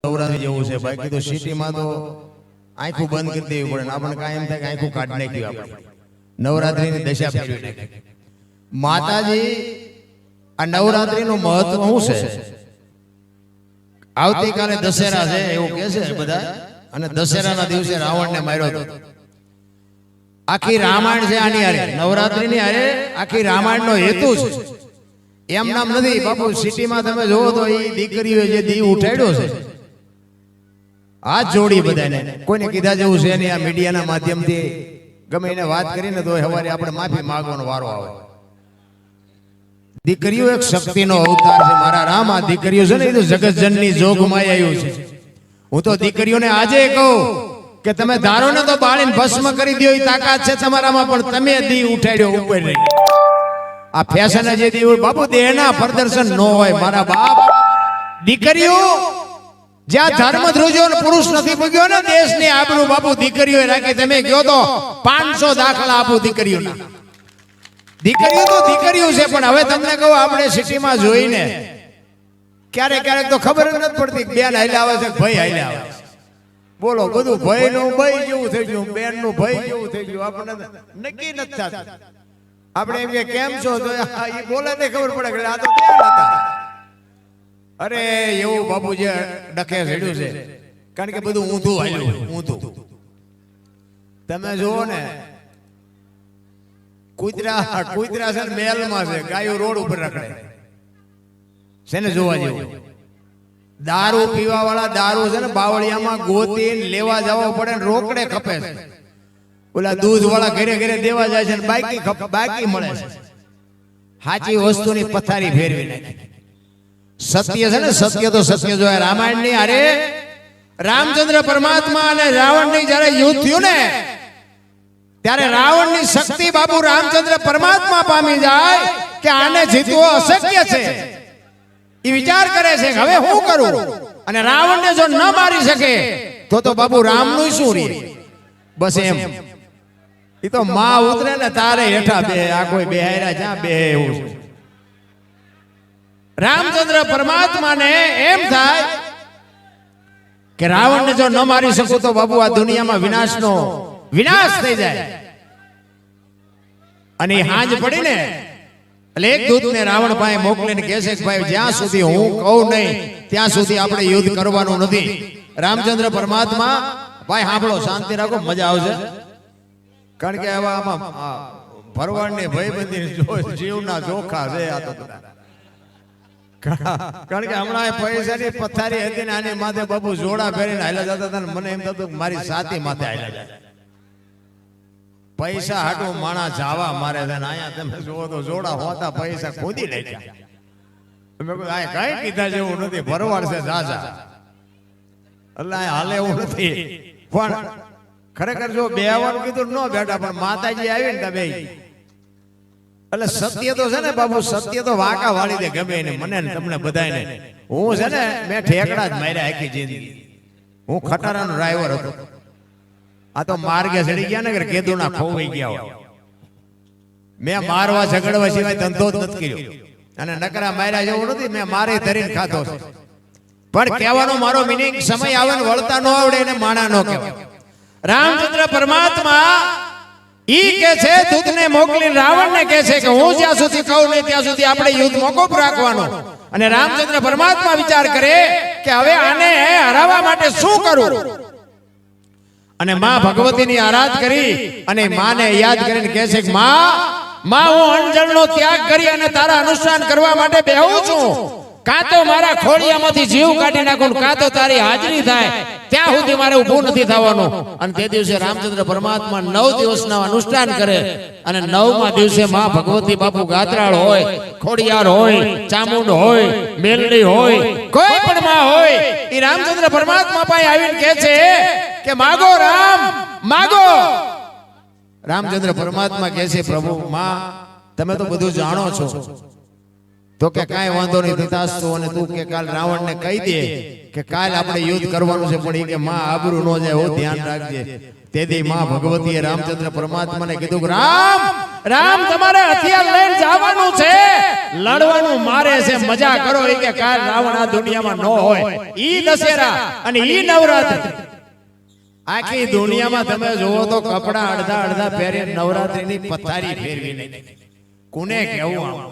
નવરાત્રી જેવું છે બાકી તો સિટીમાં તો આંખું બંધ કરી દેવી પડે આપણને કાંઈ એમ થાય કે આંખું કાઢી નાખ્યું આપણે નવરાત્રીની દશા ફેરવી નાખી માતાજી આ નવરાત્રીનું મહત્વ શું છે આવતીકાલે દશેરા છે એવું કહે છે બધા અને દશેરાના દિવસે રાવણને માર્યો હતો આખી રામાયણ છે આની હારે નવરાત્રીની હારે આખી રામાયણનો હેતુ છે એમ નામ નથી બાપુ સિટીમાં તમે જોવો તો એ દીકરીઓ જે દીવ ઉઠાડ્યો છે આ જોડી બધાને કોઈને કીધા જેવું છે નહીં આ મીડિયાના માધ્યમથી ગમે એને વાત કરીને તો સવારે આપણે માફી માંગવાનો વારો આવે દીકરીઓ એક શક્તિનો અવતાર છે મારા રામ આ દીકરીઓ છે ને એ તો જગતજનની જોગમાં આવ્યું છે હું તો દીકરીઓને આજે કહું કે તમે ધારો ને તો બાળીને ભસ્મ કરી દો એ તાકાત છે તમારામાં પણ તમે દી ઉઠાડ્યો ઉપર નહીં આ ફેશન જે દી બાપુ દેહના પ્રદર્શન ન હોય મારા બાપ દીકરીઓ જ્યાં ધર્મ ધ્રુજો પુરુષ નથી પૂગ્યો ને દેશની આબરૂ બાપુ દીકરીઓ રાખી તમે કહો તો 500 દાખલા આપું દીકરીઓના દીકરીઓ તો દીકરીઓ છે પણ હવે તમને કહું આપણે સિટીમાં જોઈને ક્યારેક ક્યારેક તો ખબર જ નથી પડતી બેન હાલે આવે છે ભાઈ હાલે આવે બોલો બધું ભાઈ નું ભાઈ જેવું થઈ ગયું બેન નું ભાઈ જેવું થઈ ગયું આપણને નક્કી નથી થતું આપણે એમ કે કેમ છો તો એ બોલે તે ખબર પડે કે આ તો બેન હતા અરે એવું બાપુ જે ડકે ચડ્યું છે કારણ કે બધું ઊંધું હાલ્યું ઊંધું તમે જુઓ ને કૂતરા છે મહેલમાં છે ગાયો રોડ ઉપર રખડે છે ને જોવા જેવું દારૂ પીવા વાળા દારૂ છે ને બાવળિયામાં ગોતીને લેવા જવા પડે ને રોકડે ખપે છે ઓલા દૂધ વાળા ઘરે ઘરે દેવા જાય છે ને બાકી મળે છે સાચી વસ્તુની પથારી ફેરવી નાખી સત્ય છે ને સત્ય તો સત્ય જોયા રામાયણ ની અરે રામચંદ્ર પરમાત્મા અને રાવણ ની જયારે યુદ્ધ થયું ને ત્યારે રાવણ ની શક્તિ બાબુ રામચંદ્ર પરમાત્મા પામી જાય કે આને જીતવો અશક્ય છે એ વિચાર કરે છે હવે હું કરું અને રાવણ ને જો ન મારી શકે તો બાબુ રામ નું શું રે બસ એમ એ તો માં ઉતરે ને તારે હેઠા બે આ કોઈ બેહાયરા જ્યાં બે એવું છે રામચંદ્ર પરમાત્મા ને એમ થાય કે રાવણ ને જો ન મારી શકું તો બાબુ આ દુનિયામાં વિનાશ થઈ જાય અને હાંજ પડી ને એટલે એક દૂત ને રાવણ પાસે મોકલીને કહે છે કે ભાઈ જ્યાં સુધી હું કહું નહીં ત્યાં સુધી આપણે યુદ્ધ કરવાનું નથી રામચંદ્ર પરમાત્મા ભાઈ સાંભળો શાંતિ રાખો મજા આવશે કારણ કે આવા આમાં ભરવાડ ને ભયબંધી જીવના જોખા છે આ તો કારણ કે હમણાં પૈસાની પથારી હતી ને આની માથે બાબુ જોડા ફેરીને હાલ્યા જતા હતા મને એમ થતું મારી સાથી માથે હાલ્યા જાય પૈસા હાટું માણા જાવા મારે છે ને અહીંયા તમે જોવો તો જોડા હોતા પૈસા ખોદી નાખ્યા તમે કઈ કીધા જેવું નથી ભરવાડ છે જાજા એટલે હાલે એવું નથી પણ ખરેખર જો બેવાનું કીધું ન બેઠા પણ માતાજી આવી ને બે એટલે સત્ય તો છે ને બાબુ સત્ય તો વાંકા વાળી દે ગમે ને મને ને તમને બધાને હું છે ને મેં ઠેકડા જ માર્યા આખી જિંદગી હું ખટારાનો ડ્રાઈવર હતો આ તો માર્ગે ચડી ગયા ને કે કેદુના ખોવાઈ ગયા હોય મેં મારવા ઝઘડવા સિવાય ધંધો જ નથી કર્યો અને નકરા માર્યા જેવું નથી મેં મારે ધરીને ખાતો છે પણ કહેવાનો મારો મિનિંગ સમય આવે ને વળતા ન આવડે એને માણા ન કહેવાય રામચંદ્ર પરમાત્મા ઈ કે છે દૂતને મોકલી રાવણને કહે છે કે હું જ્યાં સુધી કહું નહીં ત્યાં સુધી આપણે યુદ્ધ મોકૂફ રાખવાનો અને રામચંદ્ર પરમાત્મા વિચાર કરે કે હવે આને હરાવવા માટે શું કરું અને માં ભગવતીની આરાધ કરી અને માને યાદ કરીને કહે છે કે માં હું અંજળનો ત્યાગ કરી અને તારા અનુષ્ઠાન કરવા માટે બેહું છું કાં તો મારા ખોડિયામાંથી જીવ કાઢી નાખું કાં તો તારી હાજરી થાય ત્યાં સુધી મારે ઊભું નથી થવાનું અને તે દિવસે રામચંદ્ર પરમાત્મા 9 દિવસના અનુષ્ઠાન કરે અને 9મા દિવસે માં ભગવતી બાપુ ગાત્રાળ હોય ખોડિયાર હોય ચામુંડ હોય મેલડી હોય કોઈ પણ માં હોય એ રામચંદ્ર પરમાત્મા પાસે આવીને કહે છે કે માગો રામ માગો રામચંદ્ર પરમાત્મા કહે છે પ્રભુ માં તમે તો બધું જાણો છો તો કે કાંઈ વાંધો નહીં તથાસ્તુ, અને તું કે કાલ રાવણને કહી દે કે કાલ આપણે યુદ્ધ કરવાનું છે, પણ એ કે માં આબરૂ ન જાય હો, ધ્યાન રાખજે. તેથી માં ભગવતીએ રામચંદ્ર પરમાત્માને કીધું કે રામ રામ તમારે હથિયાર લઈને જવાનું છે, લડવાનું મારે છે, મજા કરો. એ કે કાલ રાવણ આ દુનિયામાં ન હોય. ઈ દશેરા અને ઈ નવરાત્રી આખી દુનિયામાં તમે જોવો તો કપડા અડધા અડધા પહેરી નવરાત્રીની પથારી ફેરવી નહીં. કોને કેવું આમ?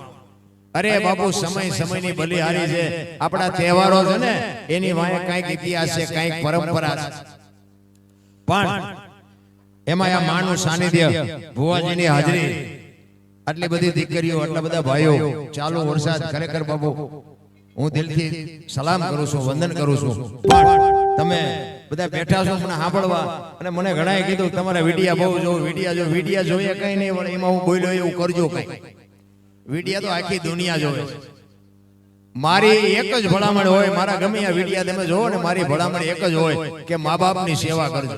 અરે બાપુ, સમય સમયની બલિહારી છે. આપણા તહેવારો છે ને એની વાંહે કાંઈક ઇતિહાસ છે, કાંઈક પરંપરા છે, પણ એમાં આ માનું સાનિધ્ય, ભુવાજીની હાજરી, આટલી બધી દીકરીઓ, આટલા બધા ભાઈઓ, ચાલુ વરસાદ, ખરેખર બાપુ હું દિલથી સલામ કરું છું, વંદન કરું છું. પણ તમે બધા બેઠા છો મને સાંભળવા, અને મને ઘણાએ કીધું તમારા વિડિયા બહુ જોઉં, વિડિયા જોઈએ કઈ નહીં વળે, એમાં હું બોલ્યો એવું કરજો કઈ. વિડિયા તો આખી દુનિયા જોવે છે. મારી એક જ ભલામણ હોય, મારા ગમે આ વિડિયા તમે જોવો ને, મારી ભલામણ એક જ હોય કે મા બાપની સેવા કરજો.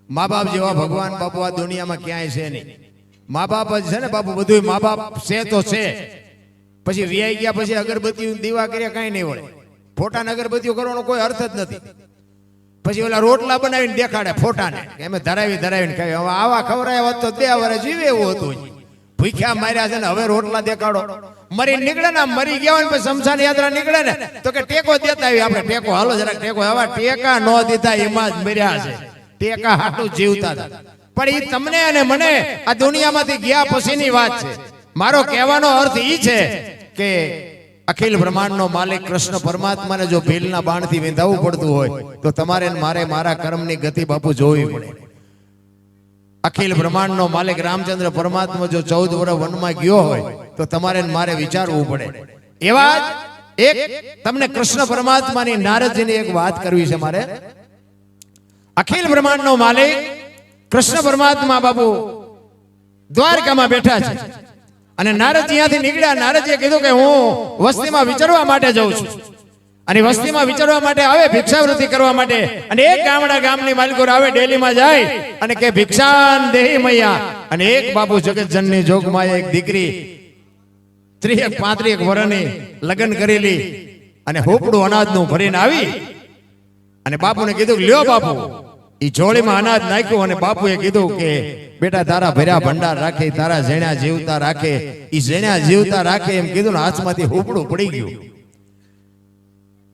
મા બાપ જેવા ભગવાન બાપુ આ દુનિયામાં ક્યાંય છે નહીં. મા બાપ જ છે ને બાપુ, બધું મા બાપ છે તો છે. પછી વિયાઈ ગયા પછી અગરબત્તી દીવા કર્યા કાંઈ નહીં વળે. ફોટા ને અગરબત્તીઓ કરવાનો કોઈ અર્થ જ નથી. પછી ઓલા રોટલા બનાવીને દેખાડે ફોટાને કે અમે ધરાવીને ખાઈ. હવે આવા ખવરાયા હોત તો 2 વર્ષ જીવે એવું હતું. ભૂખ્યા માર્યા છે ને હવે રોટલા દેખાડો. મરી નીકળે ને, મરી ગયા હોય ને પછી શમશાન યાત્રા નીકળે ને તો કે ટેકો દેતા આવી આપણે, ટેકો હાલો જરાક ટેકો. હવે ટેકા ન દીધા એમાં જ મર્યા છે. ટેકા હાટું જીવતા હતા. પણ એ તમને અને મને આ દુનિયામાંથી ગયા પછીની વાત છે. મારો કહેવાનો અર્થ એ છે કે અખિલ બ્રહ્માંડનો માલિક કૃષ્ણ પરમાત્માને જો ભીલના બાણથી વિંધાવવું પડતું હોય તો તમારે મારે મારા કર્મની ગતિ બાપુ જોવી પડે. અખિલ બ્રહ્માંડનો માલિક રામચંદ્ર પરમાત્મા જો 14 વર્ષ વનમાં ગયો હોય તો તમારે મારે વિચારવું પડે. એવા જ એક તમને કૃષ્ણ પરમાત્માની નારદજીની એક વાત કરવી છે મારે. અખિલ બ્રહ્માંડનો માલિક કૃષ્ણ પરમાત્મા બાપુ દ્વારકામાં બેઠા છે, અને નારદજી ત્યાંથી નીકળ્યા. નારદજીએ કીધું કે હું વસ્તીમાં વિચરવા માટે જઉં છું, અને વસ્તીમાં વિચરવા માટે આવે ભિક્ષાવૃત્તિ કરવા માટે. અને એક ગામની માલિકો આવે, ડેલીમાં જાય અને કે ભિક્ષાન દેહી મૈયા. અને એક બાપુ જગતજનની જોગમાં એક દીકરી 30-35 વર્ષની લગ્ન કરેલી અને હોપડું અનાજનું ભરીને આવી અને બાપુને કીધું લ્યો બાપુ. ઈ જોડીમાં અનાજ નાખ્યું અને બાપુએ કીધું કે બેટા તારા ભર્યા ભંડાર રાખે, તારા જેણા જીવતા રાખે. ઈ જેણા જીવતા રાખે એમ કીધું ને હાથમાંથી હોપડું પડી ગયું.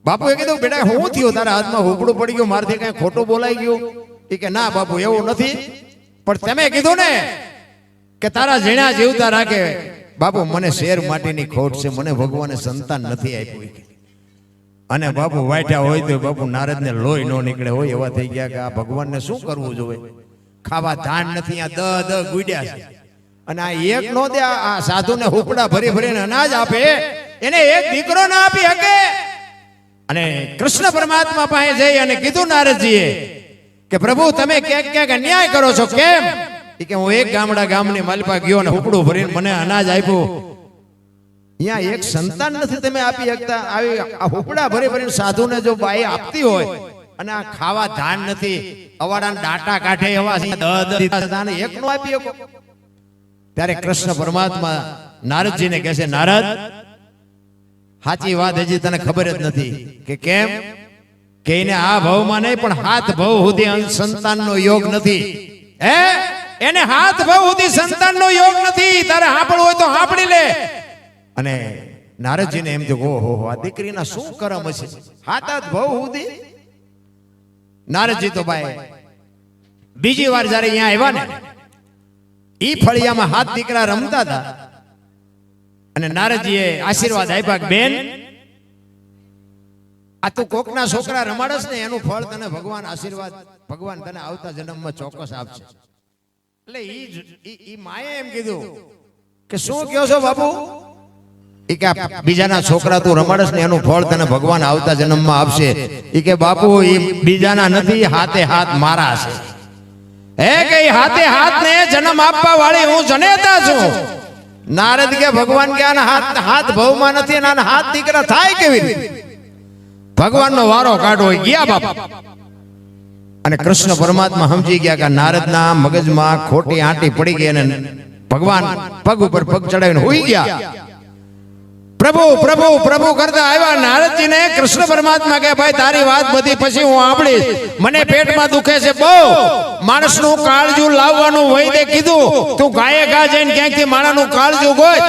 બાપુએ કીધું બેટા હું થયું, તારા હાથમાં હોપડું પડી ગયું, મારથી કઈ ખોટું બોલાઈ ગયું? એ કે ના બાપુ એવું નથી, પણ તમે કીધું ને કે તારા જેણા જીવતા રાખે. બાપુ મને શેર માટીની ખોટ છે, મને ભગવાને સંતાન નથી આપ્યું. અને બાપુ વાટ્યા હોય તો બાપુ નારદને લોહી ન નીકળે હોય એવા થઈ ગયા કે આ ભગવાનને શું કરવું જોઈએ? ખાવા ધાન નથી, આ દ ગુડ્યા છે. અને આ એક નો દે, આ સાધુને હુપડા ભરી ભરીને અનાજ આપે, એને એક દીકરો ના આપી શકે. અને કૃષ્ણ પરમાત્મા પાસે જઈ અને કીધું નારદજીએ કે પ્રભુ તમે ક્યાંક ક્યાંક અન્યાય કરો છો. કેમ? કે હું એક ગામની માલપા ગયો અને હુપડું ભરીને મને અનાજ આપ્યું. અહીંયા એક સંતાન નથી તમે આપી શકતા? આવી આ હુપડા ભરી ભરીને સાધુને જો બાઈ આપતી હોય અને આ ખાવા ધાન નથી, અવાડાના ડાટા કાઢે એવા એક નો આપી શકો? ત્યારે કૃષ્ણ પરમાત્મા નારદજીને કહે છે નારદ સાચી વાત હજી તને ખબર જ નથી. કે કેમ? કે એને આ ભાવમાં નહીં પણ 7 ભાવ સુધી સંતાનનો યોગ નથી. એને 7 ભાવ સુધી સંતાનનો યોગ નથી. તારે સાંભળવું હોય તો સાંભળી લે. અને નારદજીને એમ થયું ઓહો આ દીકરીના શું કરમ હશે, 7 ભાવ સુધી. નારદજી તો ભાઈ બીજી વાર જયારે અહીંયા આવ્યા ને, ઈ ફળિયામાં 7 દીકરા રમતા હતા અને નારદજીએ આશીર્વાદ આપ્યા કે બેન આ તું કોકના છોકરા રમાડસ ને એનું ફળ તને ભગવાન આશીર્વાદ ભગવાન તને આવતા જન્મમાં ચોક્કસ આપશે. એટલે ઈ માએ એમ કીધું કે શું કહો છો બાપુ? ઈ કે બીજાના છોકરા તું રમાડસ ને એનું ફળ તને ભગવાન આવતા જન્મમાં આપશે. ઈ કે બાપુ ઈ બીજાના નથી, હાથે હાથ મારા છે. કે હાથે હાથ ને જન્મ આપવા વાળી હું જનેતા છું. નારદ કે ભગવાન કે આના હાથ ભવમાં નથી, આના 7 દીકરા થાય કેવી રીતે? ભગવાનનો વારો કાઢો ગયા બાપા. અને કૃષ્ણ પરમાત્મા સમજી ગયા કે નારદના મગજમાં ખોટી આંટી પડી ગઈ અને ભગવાન પગ ઉપર પગ ચડાવીને હોઈ ગયા. પ્રભુ પ્રભુ પ્રભુ કરતા આવ્યા નારદજીને કૃષ્ણ પરમાત્મા કે ભાઈ તારી વાત બધી પછી હું સાંભળીશ, મને પેટમાં દુખે છે બહુ, માણસનું કાળજું લાવવાનું વૈદ્ય કીધું, તું ગાયે ગા જઈને ક્યાંકથી માણાનું કાળજું ગોત.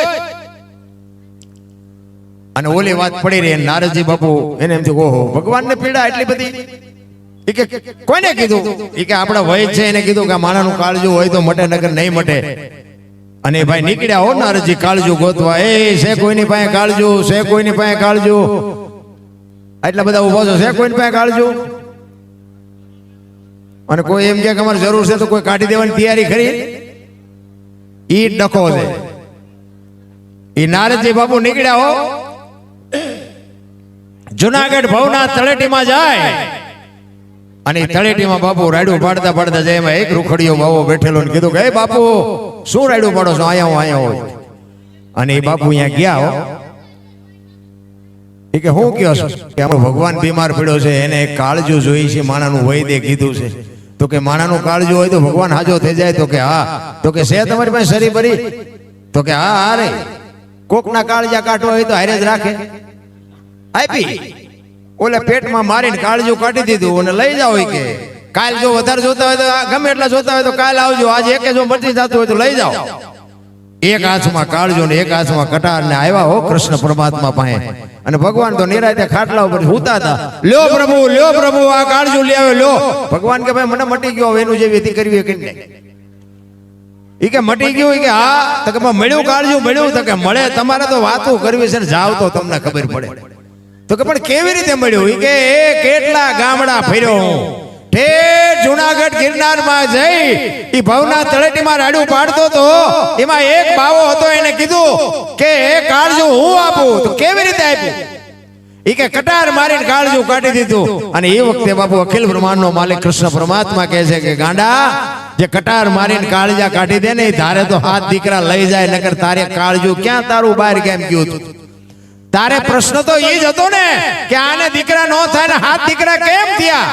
અને ઓલી વાત પડી રહી. નારદજી બાપુ એને એમ થયું ઓહો ભગવાનને પીડા એટલી બધી. ઈ કે કોઈને કીધું? ઈ કે આપણા વૈદ્ય છે એને કીધું કે માણાનું કાળજું હોય તો મટે નગર નહીં મટે. અને ભાઈ નીકળ્યા હો નારદજી કાળજું ગોતવા. એ છે કોઈની પાસે કાળજું? છે કોઈની પાસે કાળજું? એટલા બધા ઉભો છો, છે કોઈની પાસે કાળજું? અને કોઈ એમ કે અમારે જરૂર છે તો કોઈ કાઢી દેવાની તૈયારી ખરી? ઈ ડખો છે. ઈ નારદજી બાપુ નીકળ્યા હો જુનાગઢ ભવનાથ તળેટીમાં જાય. અને તળેટીમાં બાપુ રાડ્યું પાડતા પાડતા જાય. એમાં એક રૂખડીયો બાવો બેઠેલો ને કીધું કે હે બાપુ શું રાડ્યું પાડો છો? અહીંયા હોય. અને એ બાપુ અહીંયા ગયા હો. એ કે હું કયો છું કે આપણો ભગવાન બીમાર પડ્યો છે, એને એક કાળજું જોઈ છે, માણાનું વૈદ્ય કીધું છે. તો કે માણાનું કાળજું હોય તો ભગવાન હાજો થઈ જાય? તો કે હા. તો કે છે તમારી પાસે શરી ભરી? તો કે હા હા રે, કોકના કાળજા કાઢવા હોય તો હારે જ રાખે. આપી ઓલે પેટમાં મારીને કાળજું કાઢી દીધું અને લઈ જાઓ. કે કાલ જો વધારે જોતા હોય તો ગમે એટલા જોતા હોય તો કાલ આવજો, આજે એક જો મટી જતું હોય તો લઈ જાઓ. એક હાથમાં કાળજો ને એક હાથમાં કટાર ને આવ્યા હો કૃષ્ણ પરમાત્મા પાસે. અને ભગવાન તો નિરાતે ખાટલા ઉપર સૂતા હતા. લ્યો પ્રભુ આ કાળજું લઈ આવ્યો લ્યો. ભગવાન કે ભાઈ મને મટી ગયો, એનું જે વિધિ કરવી કરી નાખ. ઈ કે મટી ગયું? ઈ કે હા. તો કે મળ્યું કાળજું મળ્યું? તો કે મળે, તમારે તો વાતો કરવી છે ને જાવ તો તમને ખબર પડે. તો કે પણ કેવી રીતે મળ્યું? ઈ કે એ કેટલા ગામડા ફર્યો હું, ઠેર જુનાગઢ ગિરનારમાં જઈ ઈ ભવનાથ તળેટીમાં રાડું પાડતો તો એમાં એક બાવો હતો, એને કીધું કે એ કાળજું હું આપું. તો કેવી રીતે આપ્યું? ઈ કે કટાર મારીને કાળજું કાઢી દીધું. અને એ વખતે બાપુ અખિલ બ્રહ્માંડનો માલિક કૃષ્ણ પરમાત્મા કહે છે કે ગાંડા, જે કટાર મારીને કાળજા કાઢી દે ને એ ધારે તો હાથ દીકરા લઈ જાય, નકર તારે કાળજું ક્યાં તારું બહાર કેમ ગયું હતું? તારે પ્રશ્ન તો એ જ હતો ને કે આને દીકરા નો થાય ને હાથ દીકરા કેમ થયા?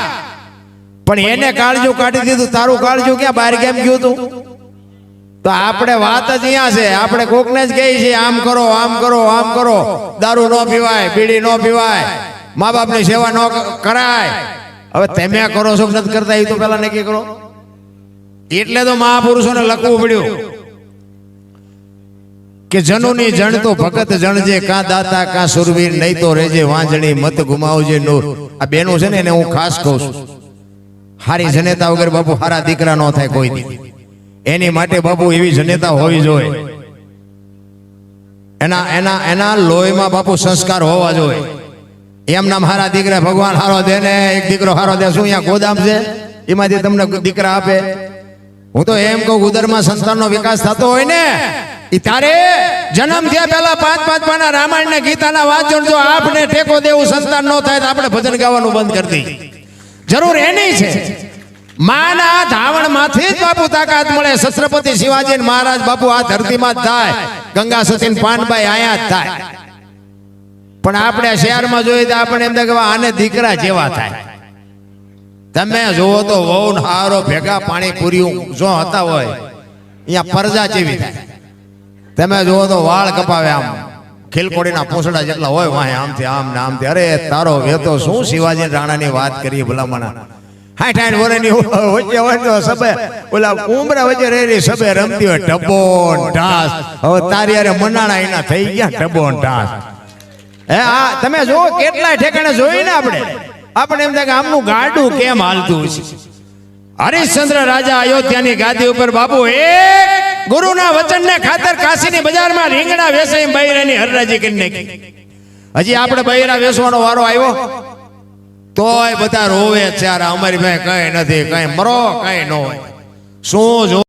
પણ એને કાળજું કાઢી દીધું, તારું કાળજું ક્યાં બહાર કેમ ગયું હતું? તો આપણે વાત જ અહીંયા છે. આપણે કોકને જ કહીએ છીએ આમ કરો આમ કરો આમ કરો, દારૂ ન પીવાય, બીડી ન પીવાય, મા બાપની સેવા ન કરાય. હવે તમે કરો છો નથી કરતા એ તો પેલા નક્કી કરો. એટલે તો મહાપુરુષોને લખવું પડ્યું કે જનુની જણ તો ભગત જણજે, કા દાતા કા સુરવીર, નહીં તો રેજે વાંજણી, મત ગુમાવજે નૂર. આ બેનું છે ને એને હું ખાસ કહું છું. હારી જનેતા વગર બાપુ હારા દીકરા નો થાય કોઈ દી. એની માટે બાપુ એવી જનેતા હોવી જોઈએ. એના લોહીમાં બાપુ સંસ્કાર હોવા જોઈએ. એમ નામ હારા દીકરા ભગવાન હારો દે ને એક દીકરો હારો દે. શું અહીંયા ગોદામ છે એમાંથી તમને દીકરા આપે? હું તો એમ કહું ઉદરમાં સંતાનનો વિકાસ થતો હોય ને ઈ તારે જન્મ થયા પહેલા 5-5 પાના રામાયણ ને ગીતાના વાંચો. જો આપણે ટેકો દેવું સંતાન ન થાય તો આપણે ભજન ગાવાનું બંધ કરી દઈએ. જરૂર એની છે. માના ધાવણ માંથી જ બાપુ તાકાત મળે. છત્રપતિ શિવાજી મહારાજ બાપુ આ ધરતીમાં જ થાય, ગંગા સતી પાનબાઈ આયા જ થાય. પણ આપણે શહેરમાં જોઈએ તો આપણે એમ કે આને દીકરા જેવા થાય. તમે જોવો તો વહુ હારો ભેગા પાણી પૂર્યું જો હતા હોય અહીંયા પરજા જેવી થાય. તમે જોવો તો વાળ કપાવે આમ ખીલકોડીના પૂંછડા જેટલા હોય વાહે આમથી આમ ને આમથી. અરે તારો વેતો શું શિવાજી રાણાની વાત કરીએ ભલામણા. 60 વર્ષની વચ્ચે હોય તો સબે ઓલા ઉમરા વચ્ચે રહી સબે રમતી હોય ટબો ઢાસ. હવે તારી અરે મનાણા એના થઈ ગયા ટબો ઢાસ. હે આ તમે જો કેટલાય ઠેકાણે જોઈને આપણે એમ થાય કે આમનું ગાડું કેમ હાલતું છે. હરિશ્ચંદ્ર રાજા અયોધ્યાની ગાદી ઉપર બાપુ એક ગુરુના વચનને ખાતર કાશીની બજારમાં રીંગણા વેચાઈ બૈરાની હરરાજી કરી નાખી. હજી આપણે બૈરા વેચવાનો વારો આવ્યો તોય બધા રોવે છે. અમારી પાસે કઈ નથી, કઈ મરો કઈ ન હોય. શું જો